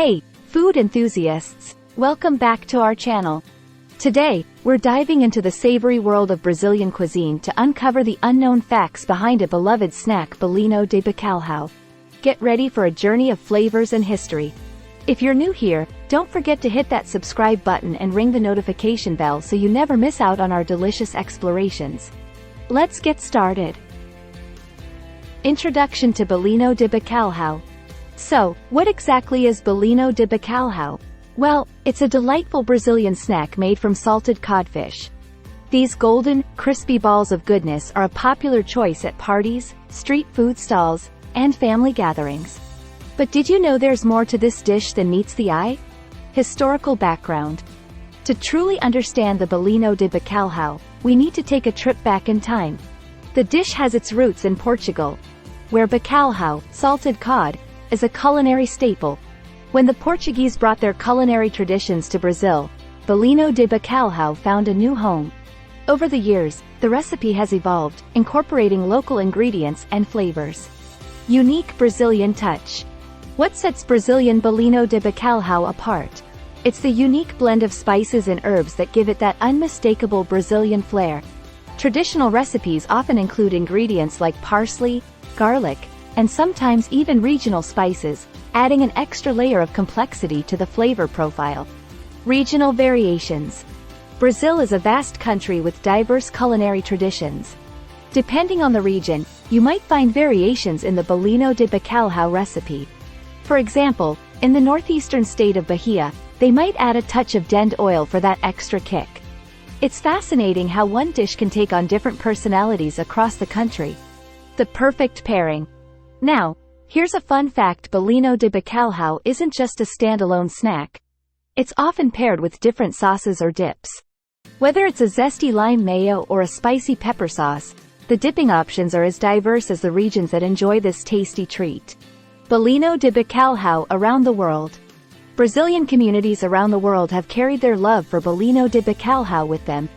Hey, food enthusiasts! Welcome back to our channel. Today, we're diving into the savory world of Brazilian cuisine to uncover the unknown facts behind a beloved snack, Bolinho de Bacalhau. Get ready for a journey of flavors and history. If you're new here, don't forget to hit that subscribe button and ring the notification bell so you never miss out on our delicious explorations. Let's get started. Introduction to Bolinho de Bacalhau. So, what exactly is Bolinho de Bacalhau? Well, it's a delightful Brazilian snack made from salted codfish. These golden, crispy balls of goodness are a popular choice at parties, street food stalls, and family gatherings. But did you know there's more to this dish than meets the eye? Historical background. To truly understand the Bolinho de Bacalhau, we need to take a trip back in time. The dish has its roots in Portugal, where bacalhau, salted cod, is a culinary staple. When the Portuguese brought their culinary traditions to Brazil, Bolinho de Bacalhau found a new home. Over the years, the recipe has evolved, incorporating local ingredients and flavors. Unique Brazilian touch. What sets Brazilian Bolinho de Bacalhau apart? It's the unique blend of spices and herbs that give it that unmistakable Brazilian flair. Traditional recipes often include ingredients like parsley, garlic, and sometimes even regional spices, adding an extra layer of complexity to the flavor profile. Regional variations. Brazil is a vast country with diverse culinary traditions. Depending on the region, you might find variations in the Bolinho de Bacalhau recipe. For example, in the northeastern state of Bahia, they might add a touch of dend oil for that extra kick. It's fascinating how one dish can take on different personalities across the country. The perfect pairing. Now, here's a fun fact: Bolinho de Bacalhau isn't just a standalone snack. It's often paired with different sauces or dips. Whether it's a zesty lime mayo or a spicy pepper sauce, the dipping options are as diverse as the regions that enjoy this tasty treat. Bolinho de Bacalhau around the world. Brazilian communities around the world have carried their love for Bolinho de Bacalhau with them.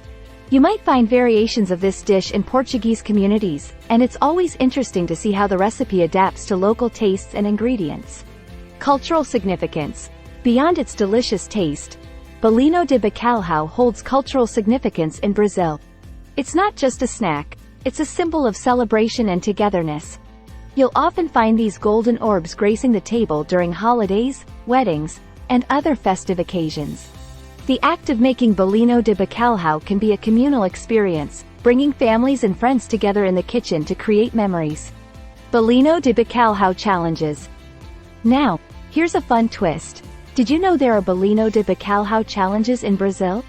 You might find variations of this dish in Portuguese communities, and it's always interesting to see how the recipe adapts to local tastes and ingredients. Cultural significance. Beyond its delicious taste, Bolinho de Bacalhau holds cultural significance in Brazil. It's not just a snack, it's a symbol of celebration and togetherness. You'll often find these golden orbs gracing the table during holidays, weddings, and other festive occasions. The act of making Bolinho de Bacalhau can be a communal experience, bringing families and friends together in the kitchen to create memories. Bolinho de Bacalhau challenges. Now, here's a fun twist. Did you know there are Bolinho de Bacalhau challenges in Brazil?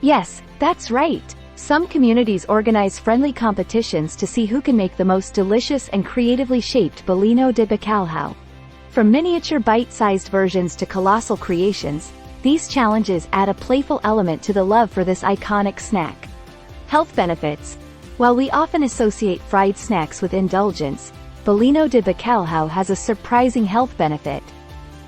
Yes, that's right. Some communities organize friendly competitions to see who can make the most delicious and creatively shaped Bolinho de Bacalhau. From miniature bite-sized versions to colossal creations, these challenges add a playful element to the love for this iconic snack. Health benefits. While we often associate fried snacks with indulgence, Bolinho de Bacalhau has a surprising health benefit.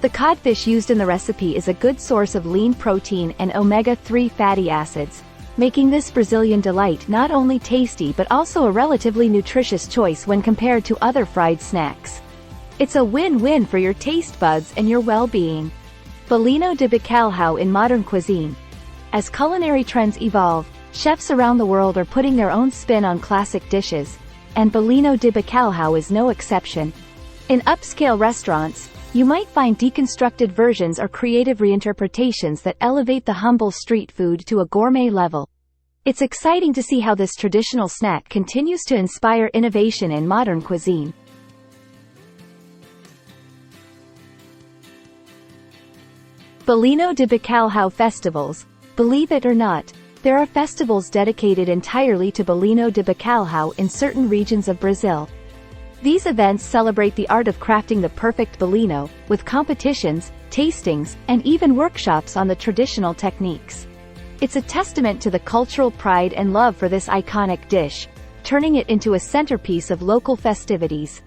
The codfish used in the recipe is a good source of lean protein and omega-3 fatty acids, making this Brazilian delight not only tasty but also a relatively nutritious choice when compared to other fried snacks. It's a win-win for your taste buds and your well-being. Bolinho de Bacalhau in modern cuisine. As culinary trends evolve, chefs around the world are putting their own spin on classic dishes, and Bolinho de Bacalhau is no exception. In upscale restaurants, you might find deconstructed versions or creative reinterpretations that elevate the humble street food to a gourmet level. It's exciting to see how this traditional snack continues to inspire innovation in modern cuisine. Bolinho de Bacalhau festivals. Believe it or not, there are festivals dedicated entirely to Bolinho de Bacalhau in certain regions of Brazil. These events celebrate the art of crafting the perfect Bolinho, with competitions, tastings, and even workshops on the traditional techniques. It's a testament to the cultural pride and love for this iconic dish, turning it into a centerpiece of local festivities.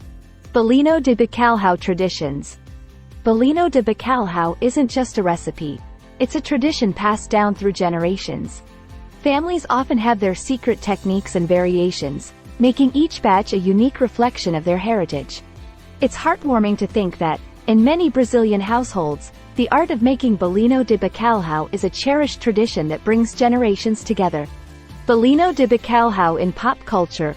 Bolinho de Bacalhau traditions. Bolinho de Bacalhau isn't just a recipe. It's a tradition passed down through generations. Families often have their secret techniques and variations, making each batch a unique reflection of their heritage. It's heartwarming to think that, In many Brazilian households, the art of making bolinho de bacalhau is a cherished tradition that brings generations together. Bolinho de bacalhau in pop culture.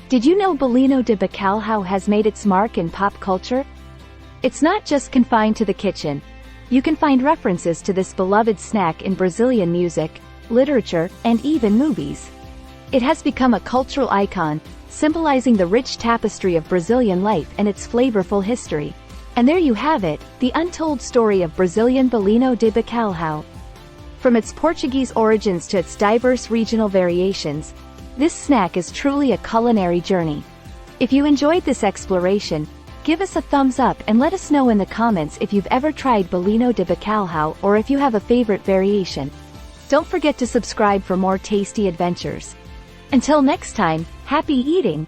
Did you know bolinho de bacalhau has made its mark in pop culture? It's not just confined to the kitchen. You can find references to this beloved snack in Brazilian music, literature, and even movies. It has become a cultural icon, symbolizing the rich tapestry of Brazilian life and its flavorful history. And there you have it, the untold story of Brazilian bolinho de bacalhau. From its Portuguese origins to its diverse regional variations, this snack is truly a culinary journey. If you enjoyed this exploration, give us a thumbs up and let us know in the comments if you've ever tried bolinho de bacalhau or if you have a favorite variation. Don't forget to subscribe for more tasty adventures. Until next time, happy eating!